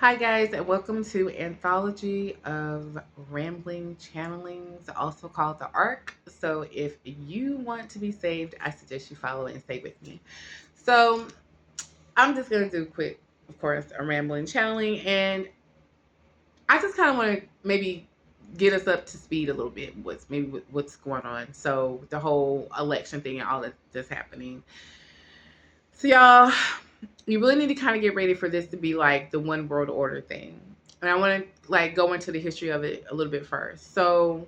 Hi, guys, and welcome to Anthology of Rambling Channelings, also called the ARC. So, if you want to be saved, I suggest you follow and stay with me. So, I'm just going to do quick, of course, a rambling channeling, and I just kind of want to maybe get us up to speed a little bit. What's going on? So, the whole election thing and all that's happening. So, y'all, you really need to kind of get ready for this to be like the one world order thing. And I want to like go into the history of it a little bit first. So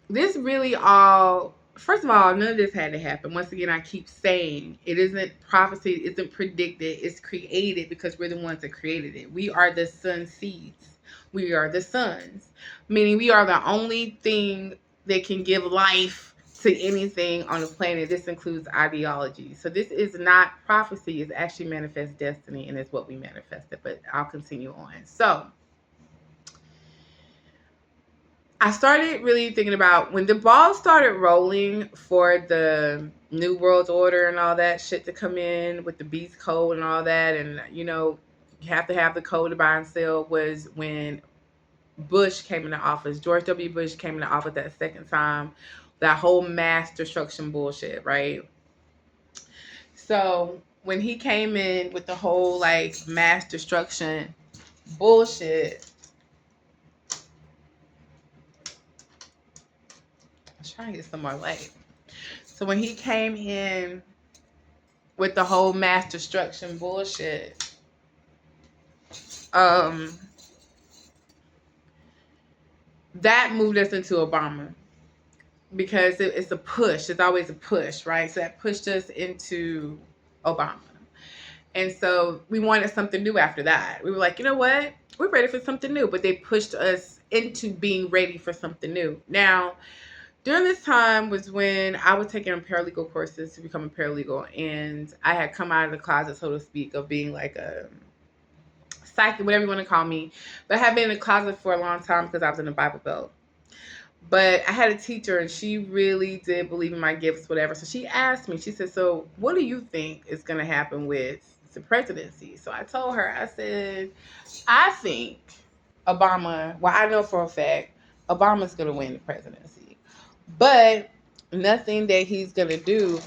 this really all first of all, none of this had to happen. Once again, I keep saying it isn't prophecy, it isn't predicted, it's created because we're the ones that created it. We are the sun seeds. We are the suns. Meaning we are the only thing that can give life to anything on the planet. This includes ideology. So this is not prophecy, it's actually manifest destiny, and it's what we manifested. But I'll continue on. So I started really thinking about when the ball started rolling for the New World Order and all that shit to come in with the Beast Code and all that. And, you have to have the code to buy and sell was when Bush came into office. George W. Bush came into office that second time. That whole mass destruction bullshit, right? So when he came in with the whole like mass destruction bullshit, I was trying to get some more light. So when he came in with the whole mass destruction bullshit, um, that moved us into Obama because it's a push. It's always a push, right? So that pushed us into Obama. And so we wanted something new after that. We were like, you know what? We're ready for something new. But they pushed us into being ready for something new. Now, during this time was when I was taking paralegal courses to become a paralegal. And I had come out of the closet, so to speak, of being like a psychic, whatever you want to call me. But I had been in the closet for a long time because I was in the Bible Belt. But I had a teacher and she really did believe in my gifts, whatever. So she asked me, she said, so what do you think is going to happen with the presidency? So I told her, I said, I think well, I know for a fact Obama's going to win the presidency. But nothing that he's going to do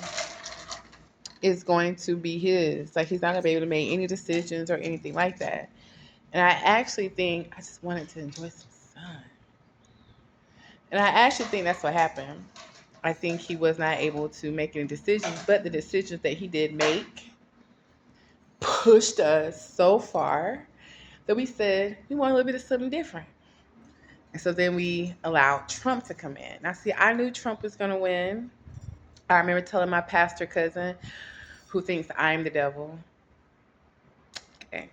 is going to be his. Like, he's not going to be able to make any decisions or anything like that. And I actually think I just wanted to enjoy some sun. And I actually think that's what happened. I think he was not able to make any decisions, but the decisions that he did make pushed us so far that we said we want a little bit of something different. And so then we allowed Trump to come in. Now, see, I knew Trump was going to win. I remember telling my pastor cousin, who thinks I'm the devil, okay,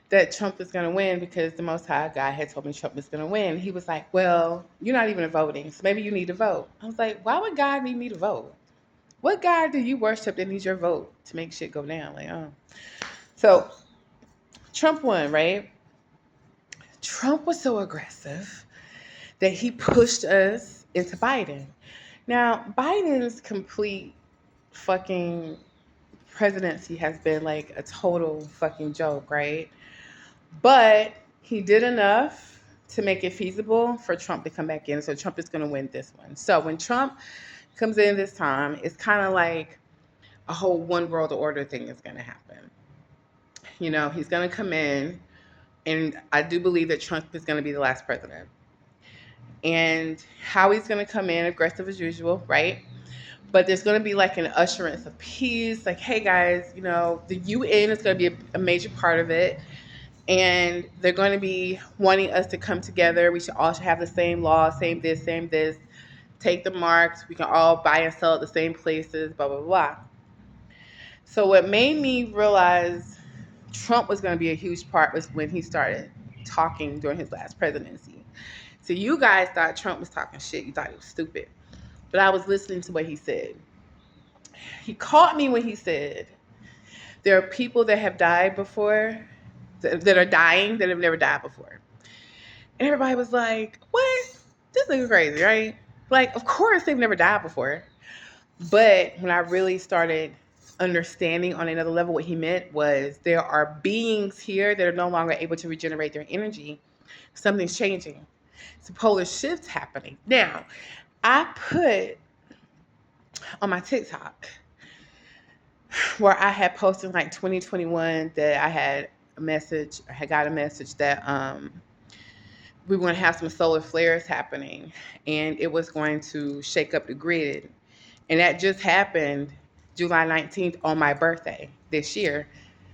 that Trump is going to win because the Most High God had told me Trump was going to win. He was like, well, you're not even voting, so maybe you need to vote. I was like, why would God need me to vote? What God do you worship that needs your vote to make shit go down? Like, oh. So Trump won, right? Trump was so aggressive that he pushed us into Biden. Now, Biden's complete fucking presidency has been like a total fucking joke, right? But he did enough to make it feasible for Trump to come back in. So Trump is going to win this one. So when Trump comes in this time, it's kind of like a whole one world order thing is going to happen. He's going to come in, and I do believe that Trump is going to be the last president. And how he's going to come in, aggressive as usual, right? But there's going to be like an usherance of peace. Like, hey guys, the UN is going to be a major part of it. And they're going to be wanting us to come together. We should all have the same law, same this, take the marks. We can all buy and sell at the same places, blah, blah, blah. So what made me realize Trump was going to be a huge part was when he started talking during his last presidency. So you guys thought Trump was talking shit. You thought he was stupid. But I was listening to what he said. He caught me when he said, there are people that have died before, that are dying, that have never died before. And everybody was like, what? This nigga's crazy, right? Like, of course they've never died before. But when I really started understanding on another level, what he meant was there are beings here that are no longer able to regenerate their energy. Something's changing. It's a polar shift happening. Now, I put on my TikTok where I had posted like 2021 that I had a message, I had got a message that we were going to have some solar flares happening and it was going to shake up the grid. And that just happened July 19th on my birthday this year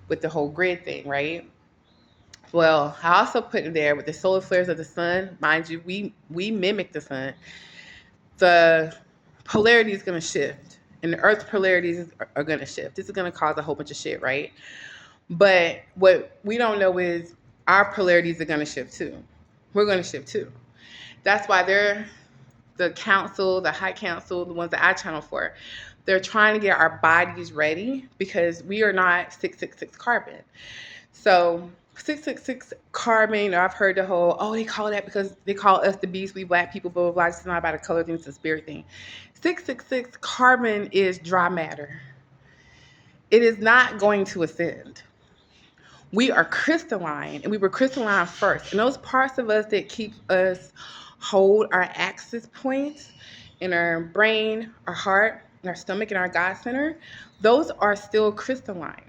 with the whole grid thing, right? Well, I also put in there with the solar flares of the sun. Mind you, we mimic the sun. The polarity is going to shift, and the Earth's polarities are going to shift. This is going to cause a whole bunch of shit, right? But what we don't know is our polarities are going to shift too. We're going to shift too. That's why they're the council, the high council, the ones that I channel for. They're trying to get our bodies ready because we are not 666 carbon. So 666 carbon, or I've heard the whole, oh, they call that because they call us the beast, we black people, blah, blah, blah. It's not about a color thing, it's a spirit thing. 666 carbon is dry matter. It is not going to ascend. We are crystalline, and we were crystalline first. And those parts of us that keep us hold our axis points in our brain, our heart, and our stomach, and our God center, those are still crystalline.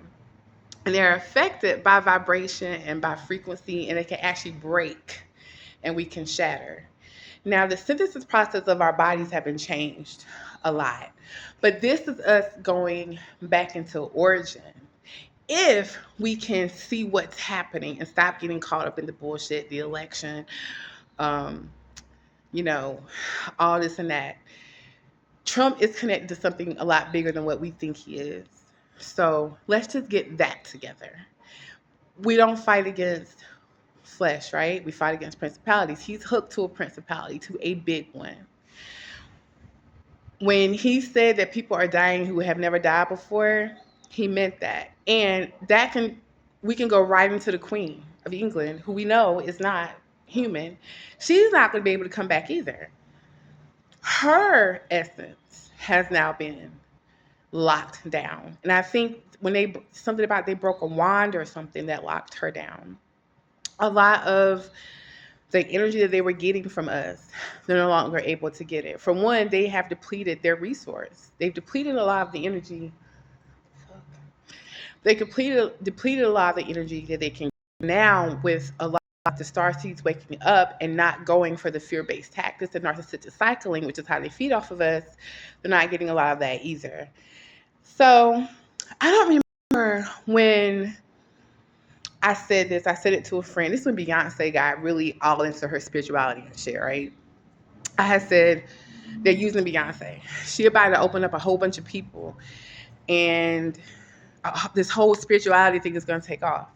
And they're affected by vibration and by frequency, and they can actually break and we can shatter. Now, the synthesis process of our bodies have been changed a lot, but this is us going back into origin. If we can see what's happening and stop getting caught up in the bullshit, the election, you know, all this and that. Trump is connected to something a lot bigger than what we think he is. So let's just get that together. We don't fight against flesh, right? We fight against principalities. He's hooked to a principality, to a big one. When he said that people are dying who have never died before, he meant that. And we can go right into the Queen of England, who we know is not human. She's not going to be able to come back either. Her essence has now been locked down. And I think when they broke a wand or something that locked her down. A lot of the energy that they were getting from us, they're no longer able to get it. For one, they have depleted their resource. They've depleted a lot of the energy. They depleted a lot of the energy that they can now with a lot of the starseeds waking up and not going for the fear-based tactics, the narcissistic cycling, which is how they feed off of us. They're not getting a lot of that either. So I don't remember when I said this. I said it to a friend. This is when Beyonce got really all into her spirituality and shit, right? I had said they're using Beyonce. She about to open up a whole bunch of people, and this whole spirituality thing is going to take off.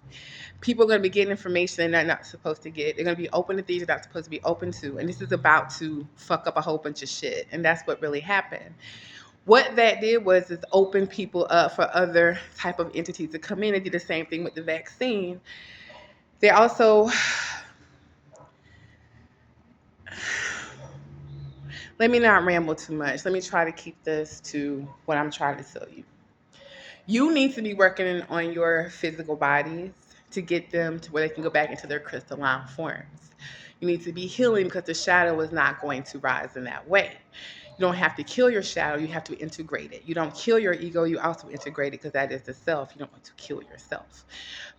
People are going to be getting information they're not supposed to get. They're going to be open to things they're not supposed to be open to. And this is about to fuck up a whole bunch of shit. And that's what really happened. What that did was is open people up for other type of entities to come in and do the same thing with the vaccine. They also, let me not ramble too much. Let me try to keep this to what I'm trying to tell you. You need to be working on your physical bodies to get them to where they can go back into their crystalline forms. You need to be healing because the shadow is not going to rise in that way. You don't have to kill your shadow, you have to integrate it. You don't kill your ego, you also integrate it because that is the self. You don't want to kill yourself.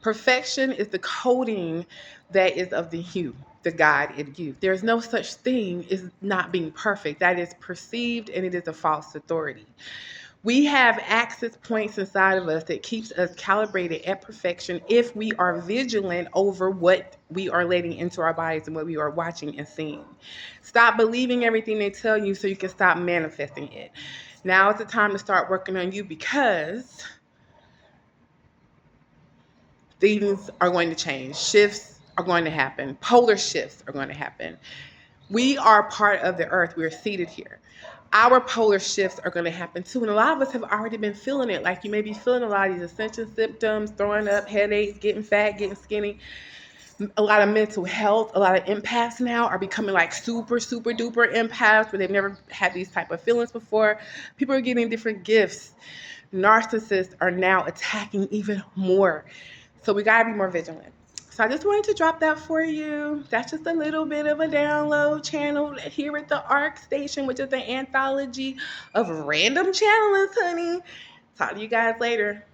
Perfection is the coding that is of the you, the God in you. There's no such thing as not being perfect. That is perceived and it is a false authority. We have access points inside of us that keeps us calibrated at perfection if we are vigilant over what we are letting into our bodies and what we are watching and seeing. Stop believing everything they tell you so you can stop manifesting it. Now is the time to start working on you because things are going to change. Shifts are going to happen. Polar shifts are going to happen. We are part of the earth. We are seated here. Our polar shifts are going to happen too. And a lot of us have already been feeling it. Like you may be feeling a lot of these ascension symptoms, throwing up, headaches, getting fat, getting skinny. A lot of mental health, a lot of empaths now are becoming like super, super duper empaths where they've never had these type of feelings before. People are getting different gifts. narcissists are now attacking even more. So we got to be more vigilant. So I just wanted to drop that for you. That's just a little bit of a download channel here at the ARC station, which is the Anthology of Random Channelings, honey. Talk to you guys later.